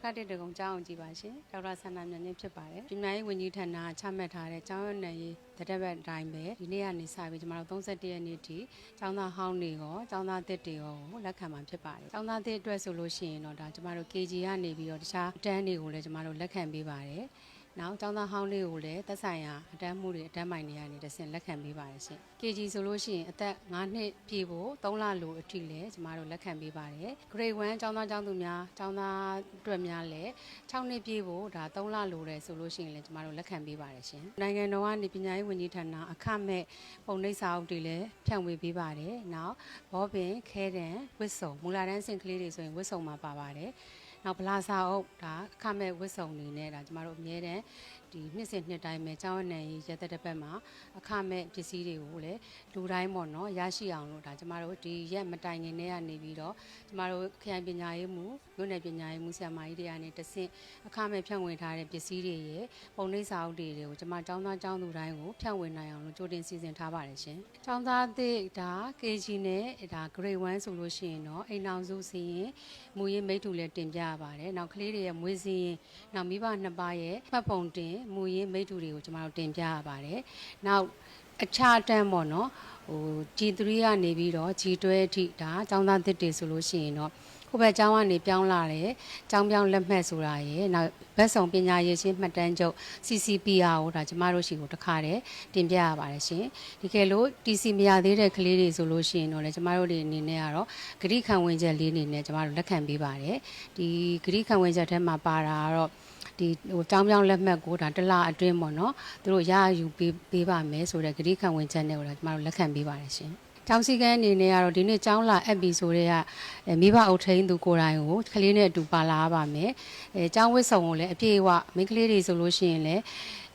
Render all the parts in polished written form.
ခတိတကုံကျောင်းအောင်ကြည့်ပါရှင်ဒေါက်တာဆန္ဒမြတ်နေဖြစ်ပါတယ်ဒီမြိုင်ဝန်ကြီးဌာနချမှတ်ထားတဲ့ကျောင်းရနယ်ရေးတရက်ပတ်အတိုင်းပဲဒီနေ့ကနေစပြီးကျမတို့31ရက်နေ့ထိကျောင်းသားဟောင်းတွေရောကျောင်းသားသစ်တွေရောလက်ခံမှာဖြစ်ပါတယ်ကျောင်းသားသစ်အတွက်ဆိုလို့ရှိရင်တော့ဒါကျမတို့ KG ကနေပြီးတော့တခြားအတန်းတွေကိုလည်းကျမတို့လက်ခံပေးပါတယ်နောက်ကျောင်းသားဟောင်းလေးကိုလည်းသက်ဆိုင်ရာအတန်းမှုတွေအတန်းမိုင်တွေကနေတဆင့်လက်ခံပေးပါတယ်ရှင် KG ဆိုလို့ရှိရင်အသက်9နှစ်ပြည့်ဖို့3လလိုအထိလည်းကျမတို့လက်ခံပေးပါတယ် Grade 1ကျောင်းသားကျောင်းသူများကျောင်းသားအတွက်များလည်း6နှစ်ပြည့်ဖို့ဒါ3လလိုတယ်ဆိုလို့ရှိရင်လည်းကျမတို့လက်ခံပေးပါတယ်ရှင်နိုင်ငံတော်ကနေပညာရေးဝန်ကြီးဌာနအခမဲ့ပုံနှိပ်စာအုပ်တွေလည်းဖြန့်ဝေပေးပါတယ်နောက်ဘောပင်ခဲတံဝစ်စုံမူလာတန်းစင်ကလေးတွေဆိုရင်ဝစ်စုံမှာပါပါတယ်နောက်ဗလာစာအုပ်ဒါအခမဲ့ဝစ်စုံနေနဲ့ဒါကျမတို့အမြဲတမ်းဒီနှစ်စဉ်နှစ်တိုင်းပဲကျောင်းနယ်ရေးရက်သက်တစ်ပတ်မှာအခမဲ့ပစ္စည်းတွေကိုလည်းလူတိုင်းပေါ့နော်ရရှိအောင်လို့ဒါကျမတို့ဒီရက်မတိုင်ခင်တည်းကနေပြီးတော့ကျမတို့ခရိုင်ပညာရေးမှုမြို့နယ်ပညာရေးမှုဆရာမကြီးတွေကနေတဆင့်အခမဲ့ဖြန့်ဝေထားတဲ့ပစ္စည်းတွေရဲ့ပုံနှိပ်စာအုပ်တွေကိုကျမကျောင်းသားကျောင်းသူတိုင်းကိုဖြန့်ဝေနိုင်အောင်လို့ကြိုတင်စီစဉ်ထားပါတယ်ရှင်ကျောင်းသားသစ်ဒါ KG နဲ့ဒါ Grade 1ဆိုလို့ရှိရင်တော့အိမ်အောင်စုစီရင်မူရေးမိတ္တူလည်းတင်ပြရပါတယ်နောက်ကလေးတွေရဲ့မွေးစီရင်နောက်မိဘနှစ်ပါးရဲ့မှတ်ပုံတင်မူရင်းမိတ္တူတွေကိုကျမတို့တင်ပြရပါတယ်။နောက်အခြားအတန်းပေါ့နော်G3 ကနေပြီးတော့ G12 အထိဒါကျောင်းသားသစ်တွေဆိုလို့ရှိရင်တော့ခုဘက်ကျောင်းကနေပြောင်းလာတယ်ကျောင်းပြောင်းလက်မှတ်ဆိုတာရယ်နောက်ဘက်ဆောင်ပညာရေးချင်းမှတ်တမ်းချုပ် CCPR ကိုဒါကျမတို့ရှိကိုတစ်ခါတည်းတင်ပြရပါတယ်ရှင်ဒီကဲလို့ TC မရသေးတဲ့ကလေးတွေဆိုလို့ရှိရင်တော့လည်းကျမတို့တွေအနေနဲ့ကတော့ဂရိခံဝင်ချက်လေးအနေနဲ့ကျမတို့လက်ခံပေးပါတယ်ဒီဂရိခံဝင်ချက်ထဲမှာပါတာကတော့ဒီကျောင်းပြောင်းလက်မှတ်ကိုဒါတစ်လအတွင်းပေါ့နော်သူတို့ရယူပေးပါမယ်ဆိုတဲ့ဂရိခံဝင်ချက်နဲ့ကိုဒါကျမတို့လက်ခံပေးပါတယ်ရှင်ကျောင်းစည်းကမ်းအနေနဲ့ကတော့ဒီနေ့ကျောင်းလာအပ်ပြီဆိုတဲ့ကမိဘအုပ်ထိန်းသူကိုယ်တိုင်ကိုကလေးနဲ့အတူပါလာပါမယ်ကျောင်းဝတ်စုံကိုလည်းအပြည့်အဝမိန်းကလေးတွေဆိုလို့ရှိရင်လည်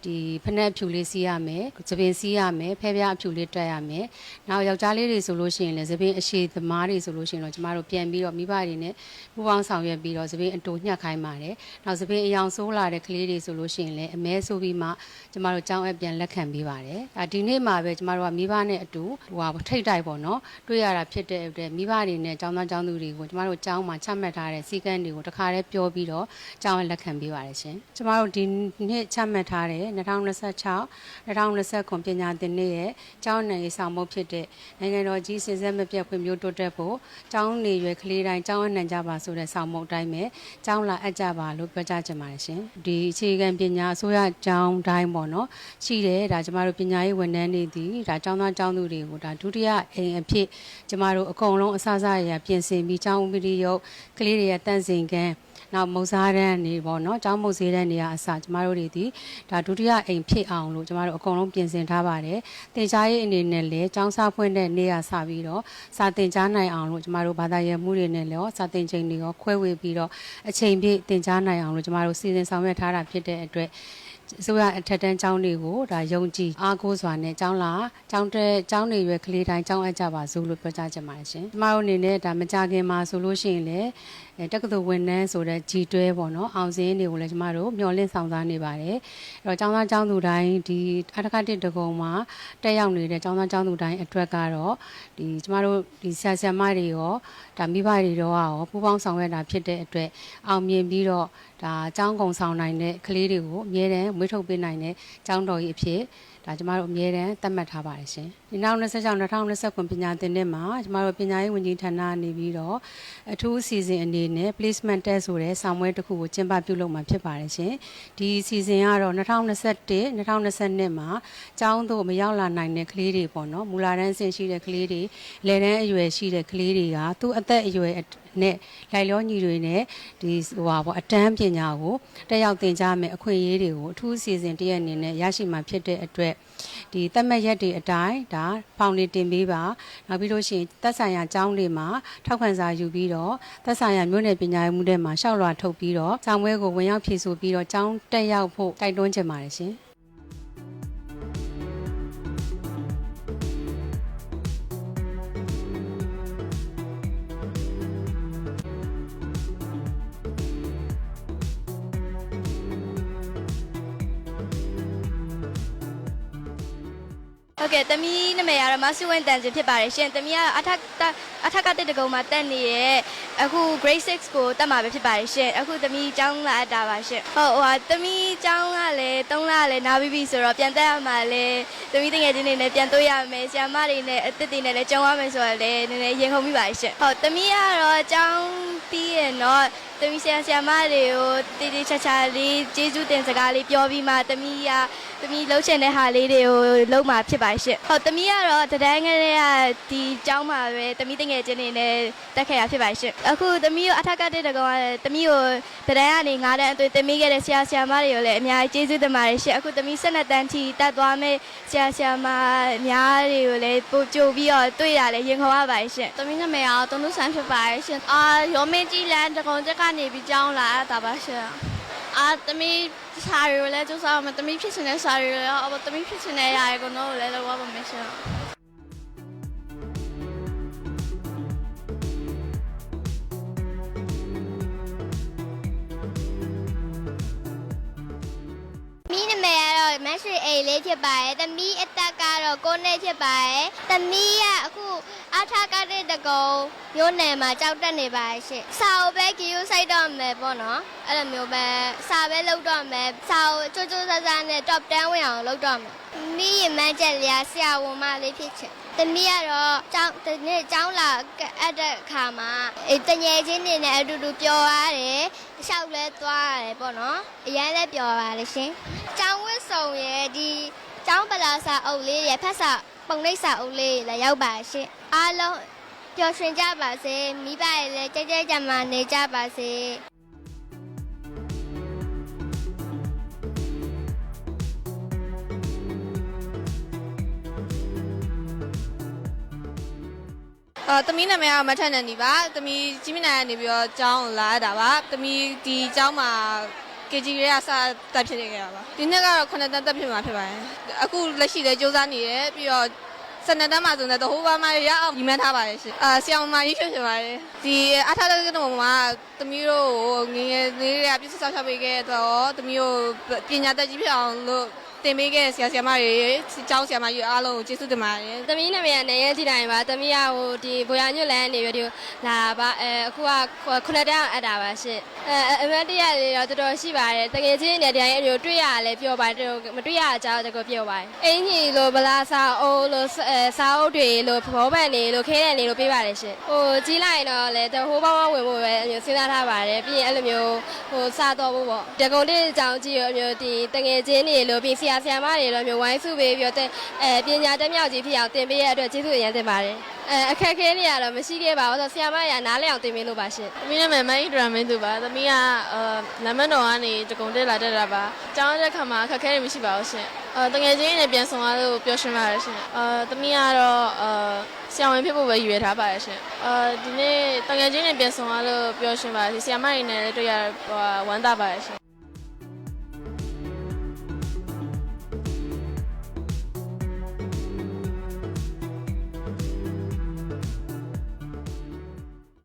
းဒီဖနက်ဖြူလေးစီးရမယ်သပင်စီးရမယ်ဖဲပြားအဖြူလေးတက်ရမယ်နောက်ယောက်ျားလေးတွေဆိုလို့ရှိရင်လည်းသပင်အရှိသမားတွေဆိုလို့ရှိရင်တော့ကျမတို့ပြန်ပြီးတော့မိဘတွေနဲ့ပူးပေါင်းဆောင်ရွက်ပြီးတော့သပင်အတူညှက်ခိုင်းပါတယ်နောက်သပင်အယောင်ဆိုးလာတဲ့ကလေးတွေဆိုလို့ရှိရင်လည်းအမဲဆိုးပြီးမှကျမတို့ကျောင်းအပ်ပြန်လက်ခံပေးပါတယ်ဒီနေ့မှာပဲကျမတို့ကမိဘနဲ့အတူထိတ်တိုက်ပေါ့နော်တွေ့ရတာဖြစ်တဲ့အတွက်မိဘတွေနဲ့ကျောင်းသားကျောင်းသူတွေကိုကျမတို့ကျောင်းမှာချမှတ်ထားတဲ့စည်းကမ်းတွေကိုတခါတည်းပြောပြီးတော့ကျောင်းလက်ခံပေးပါတယ်ရှင်ကျမတို့ဒီနေ့ချမှတ်ထားတဲ့2026-2029ပညာသင်နှစ်ရဲ့ကျောင်းနယ်ရေးဆောင်မှုဖြစ်တဲ့နိုင်ငံတော်ကြီးစင်ဆက်မပြတ်ဖွံ့ဖြိုးတိုးတက်ဖို့ကျောင်းနေရွယ်ကလေးတိုင်းကျောင်းအနှံကြပါဆိုတဲ့ဆောင်မှုအတိုင်းပဲကျောင်းလာအပ်ကြပါလို့ပြောကြားချင်ပါတယ်ရှင်ဒီအခြေခံပညာအစိုးရကျောင်းတိုင်းပေါ့နော်ရှိတယ်ဒါကျမတို့ပညာရေးဝန်ထမ်းတွေဒီဒါကျောင်းသားကျောင်းသူတွေကိုဒါဒုတိယအိမ်အဖြစ်ကျမတို့အကုန်လုံးအစစရပြင်ဆင်ပြီးကျောင်းဥပဒေရုပ်ကလေးတွေရဲ့တန့်စင်ကန်းနောက်မုတ်စားတန်းနေပေါ့နော်ကျောင်းမုတ်စေးတန်းနေရာအစကျမတို့တွေဒီဒါဒုတိယအိမ်ဖြစ်အောင်လို့ကျမတို့အကုန်လုံးပြင်ဆင်ထားပါတယ်သင်ကြားရေးအနေနဲ့လည်းကျောင်းစာဖွင့်တဲ့နေ့ကစပြီးတော့စာသင်ကြားနိုင်အောင်လို့ကျမတို့ဘာသာရေးမှုတွေနဲ့လည်းစာသင်ချိန်တွေရောခွဲဝေပြီးတော့အချိန်ပြည့်သင်ကြားနိုင်အောင်လို့ကျမတို့စီစဉ်ဆောင်ရွက်ထားတာဖြစ်တဲ့အတွက်ဆိုရအထက်တန်းကျောင်းတွေကိုဒါယုံကြည်အားကိုးစွာနဲ့ကျောင်းနေရွယ်ကလေးတိုင်းကျောင်းအပ်ကြပါစို့လို့ပြောကြားချင်ပါတယ်ရှင်ကျမတို့အနေနဲ့ဒါမကြခင်မှာဆိုလို့ရှိရင်လည်းတက္ကသိုလ်ဝန်ထမ်းဆိုတဲ့ G12 ပေါ့နော်အောင်စင်းတွေကိုလည်းကျမတို့မျှော်လင့်ဆောင်စားနေပါတယ်အဲ့တော့ကျောင်းသားကျောင်းသူတိုင်းဒီအထက်ကတစ်တကုံမှာတက်ရောက်နေတဲ့ကျောင်းသားကျောင်းသူတိုင်းအတွက်ကတော့ဒီကျမတို့ဒီဆရာမတွေရောဒါမိဘတွေရောပူးပေါင်းဆောင်ရွက်တာဖြစ်တဲ့အတွက်အောင်မြင်ပြီးတော့ဒါကျောင်းကုံဆောင်နိုင်တဲ့ကလေးတွေကိုအမြဲတမ်းမွေးထုတ်ပေးနိုင်တဲ့ကျောင်းတော်ကြီးအဖြစ်ဒါကျမတို့အမြဲတမ်းသတ်မှတ်ထားပါတယ်ရှင်ဒီနောက်2026-2029ပညာသင်နှစ်မှာကျမတို့ပညာရေးဝန်ကြီးဌာနနေပြီးတော့အထူးအစီအစဉ်အနေနဲ့ placement test ဆိုတဲ့ဆောင်ပွဲတစ်ခုကိုကျင်းပပြုလုပ်မှာဖြစ်ပါတယ်ရှင်ဒီအစီအစဉ်ကတော့2021-2022မှာကျောင်းသို့မရောက်လာနိုင်တဲ့ကလေးတွေပေါ့နော်မူလာတန်းအဆင့်ရှိတဲ့ကလေးတွေလယ်တန်းအရွယ်ရှိတဲ့ကလေးတွေကသူ့အသက်အရွယ်နဲ့လိုက်လောညီတွေနဲ့ဒီအတန်းပညာကိုတက်ရောက်သင်ကြားမယ်အခွင့်အရေးတွေကိုအထူးအစီအစဉ်တရက်အနေနဲ့ရရှိမှာဖြစ်တဲ့အတွက်ဒီသတ်မှတ်ရက်တွေအတိုင်းဒါဖောင်တွေတင်ပေးပါနောက်ပြီးလို့ရှိရင်သက်ဆိုင်ရာကျောင်းတွေမှာထောက်ခံစာယူပြီးတော့သက်ဆိုင်ရာမြို့နယ်ပညာရေးမှူးတွေမှာရှောက်လွှာထုတ်ပြီးတော့ကျောင်းပွဲကိုဝင်ရောက်ဖြည့်ဆို့ပြီးတော့ကျောင်းတက်ရောက်ဖို့တိုက်တွန်းချင်ပါတယ်ရှင် ဟုတ်ကဲ့သမီးနာမည်ကတော့မဆုဝင်းတန်စင်ဖြစ်ပါတယ်ရှင်သမီးကအထက်ကတက်တကုံမှာတက်နေရဲ့အခု grade 6ကိုတက်မှာပဲဖြစ်ပါတယ်ရှင်အခုသမီးကျောင်းလာအပ်တာပါရှင်ဟုတ်သမီးကျောင်းကလည်း3လလည်းနားပြီးပြီဆိုတော့ပြန်တက်ရမှာလည်းသမီးတငယ်ချင်းတွေနဲ့ပြန်တွေ့ရမယ်ဆရာမတွေနဲ့အသစ်တွေနဲ့လည်းကြုံရမယ်ဆိုတော့လည်းနည်းနည်းရင်ခုန်မိပါတယ်ရှင်ဟုတ်သမီးကတော့ကျောင်းပြီးရင်တော့သမီးဆရာမတွေကိုတေးတေးချာချာလေးကျေးဇူးတင်စကားလေးပြောပြီးမှသမီးလှုပ်ချင်တဲ့ဟာလေးတွေကိုလုပ်မှာဖြစ်ပါရှင့်ဟုတ်သမီးကတော့တဒန်းကလေးကဒီကျောင်းမှာပဲသမီးတငယ်ချင်းတွေနဲ့တက်ခဲ့ရဖြစ်ပါရှင့်အခုသမီးကိုအထက်ကတက်တဲ့ကောင်ကသမီးကိုတဒန်းကနေ9တန်းအသွေးသမီးခဲ့တဲ့ဆရာမတွေကိုလည်းအများကြီးကျေးဇူးတင်ပါတယ်ရှင့်အခုသမီး12တန်းထိတက်သွားမယ်ဆရာမအများတွေကိုလည်းပို့ကြိုပြီးတော့တွေ့ရလဲရင်ခေါ်ရပါတယ်ရှင့်သမီးနာမည်ကတော့တုံးတုံးဆန်းဖြစ်ပါတယ်ရှင့်ရောမင်းကြီးလမ်းတကုံတက်ကနေပြီးကျောင်းလာတာပါရှင့်သမီးစာရီကိုလည်းကျူစားအောင်သမီးဖြစ်နေတဲ့စာရီကိုလည်းသမီးဖြစ်နေတဲ့ຢာတွေကိုတော့လည်းလောက်ပါမယ်ရှင်မီးနမဲကတော့မဆွေအိမ်လေးဖြစ်ပါတယ်။သမီးအသက်ကတော့9နှစ်ဖြစ်ပါတယ်။သမီးကအခုအထကတဲ့တကုံမြို့နယ်မှာကြောက်တက်နေပါတယ်ရှင်။စာအုပ်ပဲကြည့်ရစိုက်တော့မယ်ပေါ့နော်။အဲ့လိုမျိုးပဲစာပဲလုပ်တော့မယ်။စာအုပ်ကျိုးကျိုးဆဆနဲ့ top 10ဝင်အောင်လုပ်တော့မယ်။မီးရမန်းချက်လေးဆရာဝန်မလေးဖြစ်ချင်။သမီးကတော့ကျောင်းလာအပ်တဲ့အခါမှာတငယ်ချင်းတွေနဲ့အတူတူပျော်ရတယ်။ရှောက်လဲသွားရတယ်ပေါ့နော်။အရင်လည်းပျော်ပါလေရှင်။ကျောင်းဝတ်စုံရဲ့ဒီကျောင်းပလာစာအုပ်လေးရဲ့ဖက်စာပုံနှိပ်စာအုပ်လေးလည်းရောက်ပါရှင်။အားလုံးပျော်ရွှင်ကြပါစေ။မိဘရဲ့လည်းကြဲကြဲကြမ်းမာနေကြပါစေ။သမီးနာမည်ကမထက်နဲ့နေပါသမီးကြီးမြနိုင်ကနေပြီးတော့ကျောင်းလာရတာပါသမီးဒီကျောင်းမှာ KG ရဲအစားတက်ဖြစ်နေကြတာပါဒီနှစ်ကတော့9တန်းတက်ဖြစ်မှာဖြစ်ပါတယ်အခုလက်ရှိလည်းစူးစမ်းနေတယ်ပြီးတော့12တန်းမှာဆိုတော့ဟိုဘာမှရအောင်ညီမထားပါတယ်ရှင်ဆရာမကြီးဖြစ်ဖြစ်ပါတယ်ဒီအထားတဲ့ကတော့မှာသမီးတို့ငငယ်လေးတွေကပြည့်စုံဆောက်ရှောက်ပေးခဲ့တော့သမီးတို့ပညာတတ်ကြီးဖြစ်အောင်လို့တင်ပေးခဲ့ဆရာမတွေကျောင်းဆရာမကြီးအားလုံးကိုကျေးဇူးတင်ပါတယ်။သမီးနာမည်ကနေရဲကြည့်တိုင်းပါသမီးကဟိုဒီဘွေရညွတ်လန်းနေပြီးတော့လာပါအခုက9တန်းအပ်တာပါရှင့်။အမတ်တရတွေတော့တော်တော်ရှိပါတယ်။တကယ်ချင်းနေတိုင်းအမျိုးတွေ့ရလဲပြောပါတယ်မတွေ့ရအကြောင်းတကယ်ပြောပါတယ်။အင်ကြီးလိုဗလာစာအိုးလိုစာအုပ်တွေလိုဘောပန်တွေလိုခဲတဲ့နေလိုပေးပါတယ်ရှင့်။ဟိုကြီးလိုက်တော့လဲဟိုဘောဝင်ဖို့ပဲအမျိုးစဉ်းစားထားပါတယ်။ပြီးရင်အဲ့လိုမျိုးဟိုစာတော်ဖို့ပေါ့။တကုံတစ်အကြောင်းကြီးရောအမျိုးဒီတကယ်ချင်းနေလိုပြီးဆရာမတွေတော့မျိုးဝိုင်းစုပေးပြီးတော့ပညာတတ်မြောက်ကြီးဖြစ်အောင်တင်ပေးရတဲ့အတွက်ကျေးဇူးအရင်တင်ပါတယ်အခက်ခဲတွေကတော့မရှိခဲ့ပါဘူးဆိုဆရာမရနားလည်အောင်တင်ပေးလို့ပါရှင်သမီးနာမည်မိုင်းဒရာမင်းသူပါသမီးကလမ်းမတော်ကနေတကုံတက်လာတက်တာပါကျောင်းတဲ့ခါမှာအခက်ခဲတွေမရှိပါဘူးရှင်တကယ်ချင်းနဲ့ပြန်ဆောင်ရလို့ပျော်ရွှင်ပါတယ်ရှင်သမီးကတော့ဆရာဝန်ဖြစ်ဖို့ပဲရည်ရွယ်ထားပါတယ်ရှင်ဒီနေ့တကယ်ချင်းနဲ့ပြန်ဆောင်ရလို့ပျော်ရွှင်ပါတယ်ဆရာမတွေနဲ့လည်းတွေ့ရဝမ်းသာပါတယ်ရှင်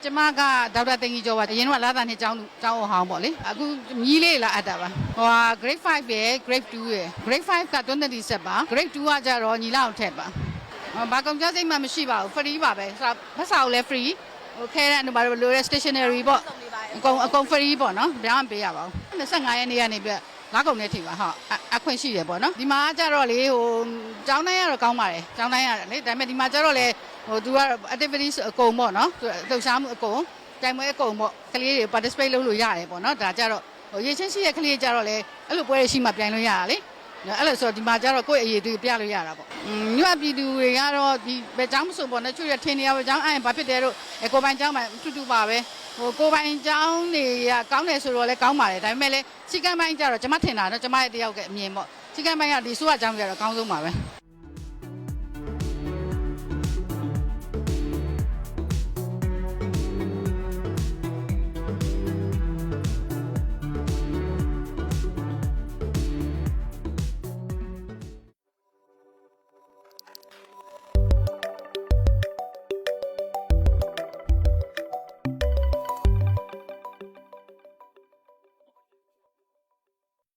ကျမကဒေါက်တာတင်ကြီးကျော်ပါအရင်ကလာတာနှစ်ကျောင်းအောင်ဟောင်းပေါ့လေအခုမြီးလေးလာအပ်တာပါဟိုဟာ grade 5ရယ် grade 2ရယ် grade 5က20ဆက်ပါ grade 2ကကြတော့ညီလောက်ထက်ပါဘာကုန်ကြစိတ်မှမရှိပါဘူး free ပါပဲဖတ်စာကိုလည်း free ဟိုခဲတဲ့ဘာလို့လိုရဲ stationery ပေါ့အကုန် free ပေါ့နော်ဘာမှမပေးရပါဘူး25ရက်နေ့ကနေပြငါးကုန်နဲ့ထိပါဟုတ်အခွင့်ရှိတယ်ပေါ့နော်ဒီမှာကြတော့လေဟိုကျောင်းတိုင်းကတော့ကောင်းပါတယ်ကျောင်းတိုင်းရတယ်လေဒါပေမဲ့ဒီမှာကြတော့လေဟိုသူက activities အကုန်ပေါ့နော်သူလှုပ်ရှားမှုအကုန်တိုင်ပွဲအကုန်ပေါ့ကလေးတွေ participate လုပ်လို့ရတယ်ပေါ့နော်ဒါကြတော့ဟိုရေချင်းရှိတဲ့ကလေးကြတော့လေအဲ့လိုပွဲတွေရှိမှပြိုင်လို့ရတာလေအဲ့လိုဆိုတော့ဒီမှာကြတော့ကိုယ့်အရေးတွေပြလို့ရတာပေါ့မြို့အပြည်သူတွေကတော့ဒီဘယ်ကျောင်းမဆိုပေါ့နော်ချွတ်ရထင်းနေရပဲကျောင်းအဲ့ဘာဖြစ်တယ်တို့ကိုပိုင်ကျောင်းမှာတူပါပဲဟိုကိုပိုင်ကျောင်းတွေကကောင်းတယ်ဆိုတော့လည်းကောင်းပါတယ်ဒါပေမဲ့လည်းစီကံပိုင်းကြတော့ကျွန်မထင်တာတော့ကျွန်မရဲ့တယောက်ကအမြင်ပေါ့စီကံပိုင်းကဒီဆိုးကကျောင်းကြတော့အကောင်းဆုံးပါပဲ